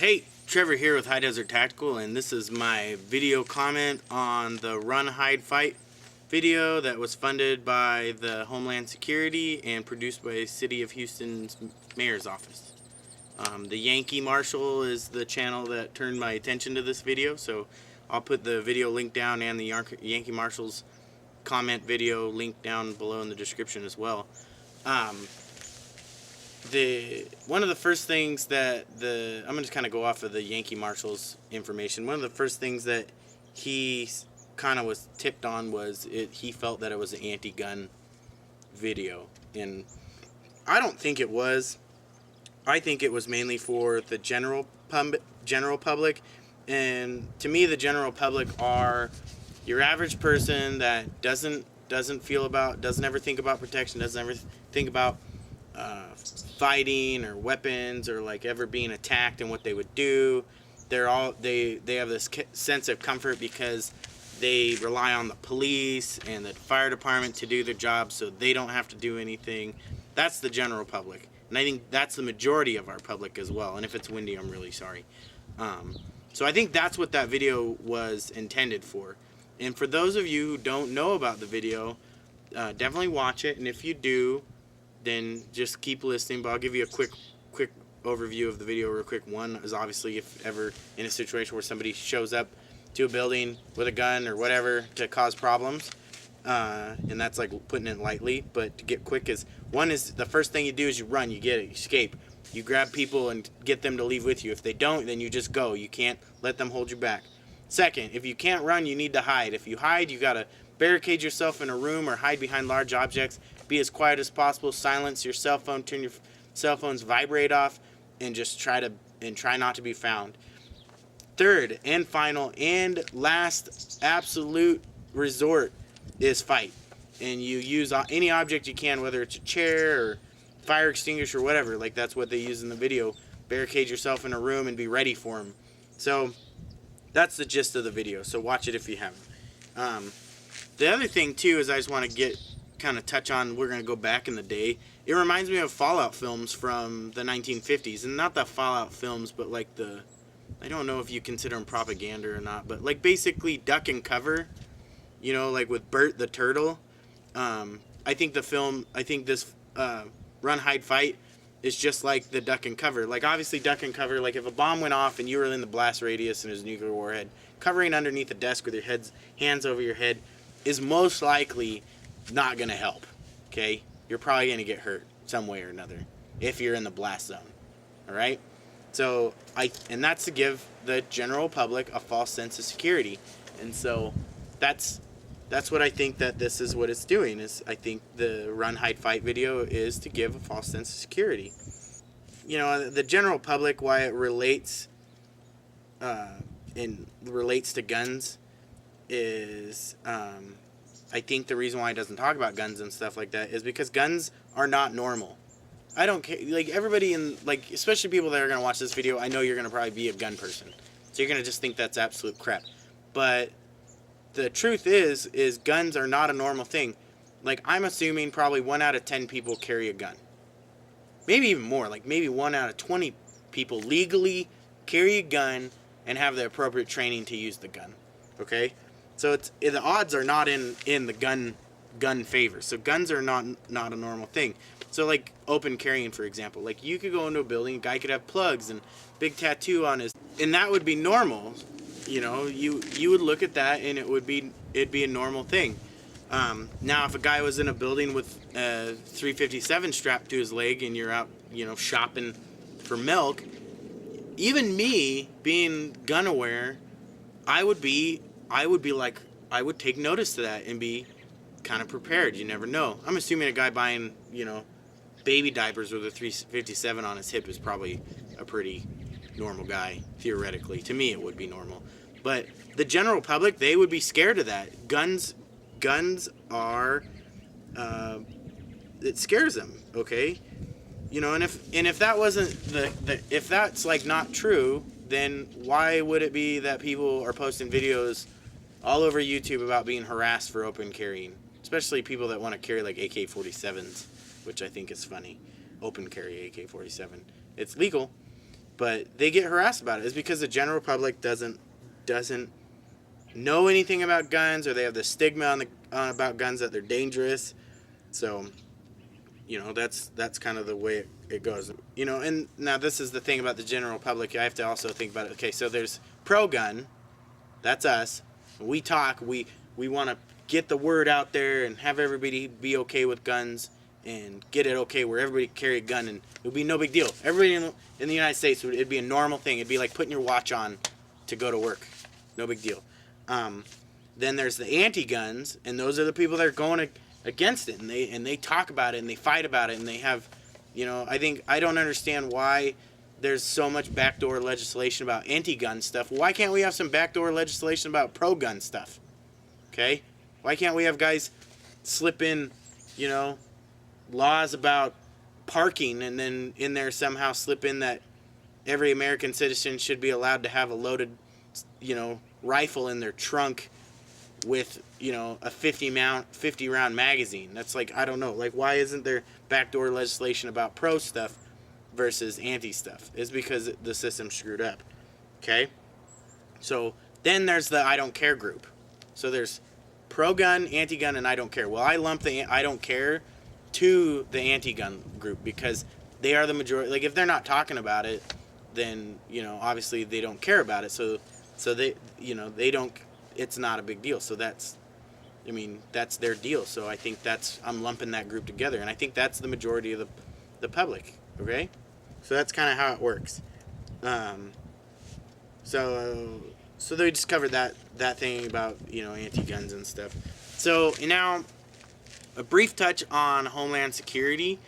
Hey, Trevor here with High Desert Tactical, and this is my video comment on the Run, Hide, Fight video that was funded by the Homeland Security and produced by City of Houston's Mayor's Office. TheYankeeMarshal is the channel that turned my attention to this video, so I'll put the video link down and the TheYankeeMarshal's comment video link down below in the description as well. One of the first things that I'm gonna just kind of go off of the TheYankeeMarshal's information. One of the first things that he kind of was tipped on was he felt that it was an anti-gun video, and I don't think it was. I think it was mainly for the general public, and to me, the general public are your average person that doesn't ever think about protection, doesn't ever think about fighting or weapons or like ever being attacked and what they would do. They have this sense of comfort because they rely on the police and the fire department to do their job, so they don't have to do anything. That's the general public, and I think that's the majority of our public as well. And if it's windy, I'm really sorry. So I think that's what that video was intended for. And for those of you who don't know about the video, definitely watch it, and if you do, then just keep listening. But I'll give you a quick overview of the video real quick. One is obviously if ever in a situation where somebody shows up to a building with a gun or whatever to cause problems, and that's like putting it lightly, but to get quick is, one is the first thing you do is you run, you escape. You grab people and get them to leave with you. If they don't, then you just go. You can't let them hold you back. Second, if you can't run, you need to hide. If you hide, you gotta barricade yourself in a room or hide behind large objects. Be as quiet as possible. Silence your cell phone. Turn your cell phone's vibrate off, and just try not to be found. Third and final and last absolute resort is fight, and you use any object you can, whether it's a chair or fire extinguisher or whatever. Like that's what they use in the video. Barricade yourself in a room and be ready for them. So that's the gist of the video. So watch it if you haven't. The other thing too is I just want to kind of touch on, we're going to go back in the day. It reminds me of Fallout films from the 1950s, and not the Fallout films, but like I don't know if you consider them propaganda or not, but like basically duck and cover, you know, like with Bert the turtle. I think this Run, Hide, Fight is just like the duck and cover. Like obviously duck and cover, like if a bomb went off and you were in the blast radius and there's a nuclear warhead, covering underneath a desk with your hands over your head is most likely not going to help, okay? You're probably going to get hurt some way or another if you're in the blast zone, all right? So, and that's to give the general public a false sense of security. And so that's what I think that this is what it's doing, is I think the Run, Hide, Fight video is to give a false sense of security. You know, the general public, why it relates to guns is, I think the reason why it doesn't talk about guns and stuff like that is because guns are not normal. I don't care, like everybody especially people that are going to watch this video, I know you're going to probably be a gun person. So you're going to just think that's absolute crap. But the truth is guns are not a normal thing. Like I'm assuming probably 1 out of 10 people carry a gun. Maybe even more, like maybe 1 out of 20 people legally carry a gun and have the appropriate training to use the gun. Okay? So the odds are not in the gun favor. So guns are not a normal thing. So like open carrying, for example, like you could go into a building, a guy could have plugs and big tattoo on his, and that would be normal. You know, you would look at that and it'd be a normal thing. Now if a guy was in a building with a 357 strapped to his leg and you're out, you know, shopping for milk, even me being gun aware, I would take notice to that and be kind of prepared. You never know. I'm assuming a guy buying, you know, baby diapers with a 357 on his hip is probably a pretty normal guy, theoretically. To me, it would be normal. But the general public, they would be scared of that. Guns are, it scares them, okay? You know, and if that wasn't if that's like not true, then why would it be that people are posting videos all over YouTube about being harassed for open carrying? Especially people that want to carry like AK-47s, which I think is funny. Open carry AK-47. It's legal. but they get harassed about it. It's because the general public doesn't know anything about guns, or they have the stigma about guns that they're dangerous. So, you know, that's kind of the way it goes. You know, and now this is the thing about the general public. I have to also think about it. Okay, so there's pro-gun. That's us. We talk. We want to get the word out there and have everybody be okay with guns and get it okay where everybody carry a gun, and it would be no big deal. Everybody in the United States, it'd be a normal thing. It'd be like putting your watch on to go to work. No big deal. Then there's the anti-guns, and those are the people that are going against it, and they talk about it, and they fight about it, and they have, you know, I don't understand why there's so much backdoor legislation about anti-gun stuff. Why can't we have some backdoor legislation about pro-gun stuff? Okay? Why can't we have guys slip in, you know, laws about parking, and then in there somehow slip in that every American citizen should be allowed to have a loaded, you know, rifle in their trunk with, you know, a 50 round magazine? That's like, I don't know, like, why isn't there backdoor legislation about pro stuff versus anti stuff? It's because the system's screwed up. Okay? So then there's the I don't care group. So there's pro-gun, anti-gun, and I don't care. Well, I lump the I don't care to the anti-gun group because they are the majority. Like, if they're not talking about it, then, you know, obviously they don't care about it. So they, you know, they don't, it's not a big deal. So that's, I mean, that's their deal. So I think I'm lumping that group together, and I think that's the majority of the public. Okay? So that's kind of how it works. So they just covered that thing about, you know, anti-guns and stuff. So now a brief touch on Homeland Security.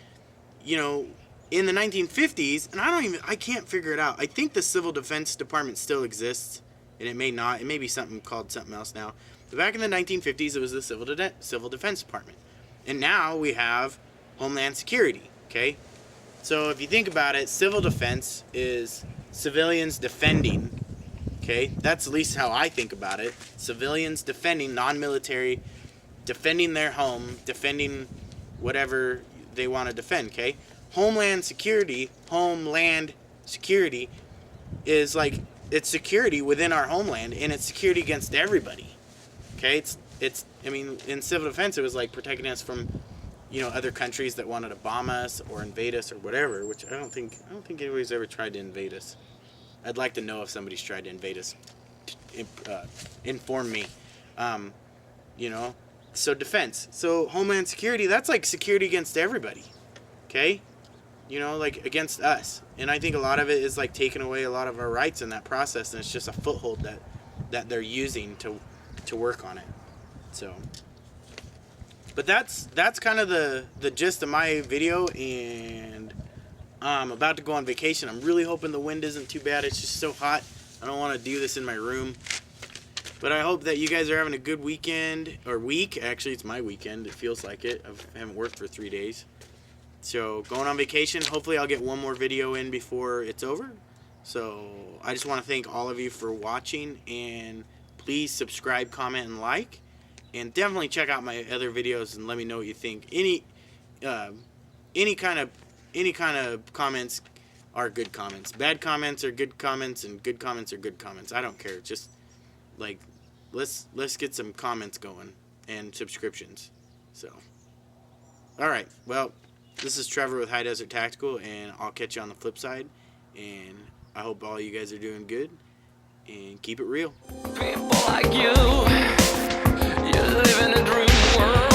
You know, in the 1950s, and I can't figure it out. I think the Civil Defense Department still exists, and it may not. It may be something called something else now. But back in the 1950s, it was the Civil Defense Department. And now we have Homeland Security, okay? So if you think about it, civil defense is civilians defending, okay? That's at least how I think about it. Civilians defending, non-military, defending their home, defending whatever they want to defend, okay? Homeland Security is like, it's security within our homeland, and it's security against everybody, okay? It's I mean, in civil defense, it was like protecting us from, you know, other countries that wanted to bomb us or invade us or whatever, which I don't think anybody's ever tried to invade us. I'd like to know if somebody's tried to invade us. Inform me. You know, so defense. So Homeland Security, that's like security against everybody, okay? You know, like against us. And I think a lot of it is like taking away a lot of our rights in that process, and it's just a foothold that they're using to work on it. So, but that's kind of the gist of my video, and I'm about to go on vacation. I'm really hoping the wind isn't too bad. It's just so hot. I don't want to do this in my room. But I hope that you guys are having a good weekend, or week. Actually, it's my weekend. It feels like it. I haven't worked for 3 days. So, going on vacation. Hopefully, I'll get one more video in before it's over. So, I just want to thank all of you for watching. And please subscribe, comment, and like. And definitely check out my other videos and let me know what you think. Any kind of comments are good comments. Bad comments are good comments, and good comments are good comments. I don't care. Just like let's get some comments going and subscriptions. So, all right. Well, this is Trevor with High Desert Tactical, and I'll catch you on the flip side. And I hope all you guys are doing good, and keep it real. People like you live in a dream world.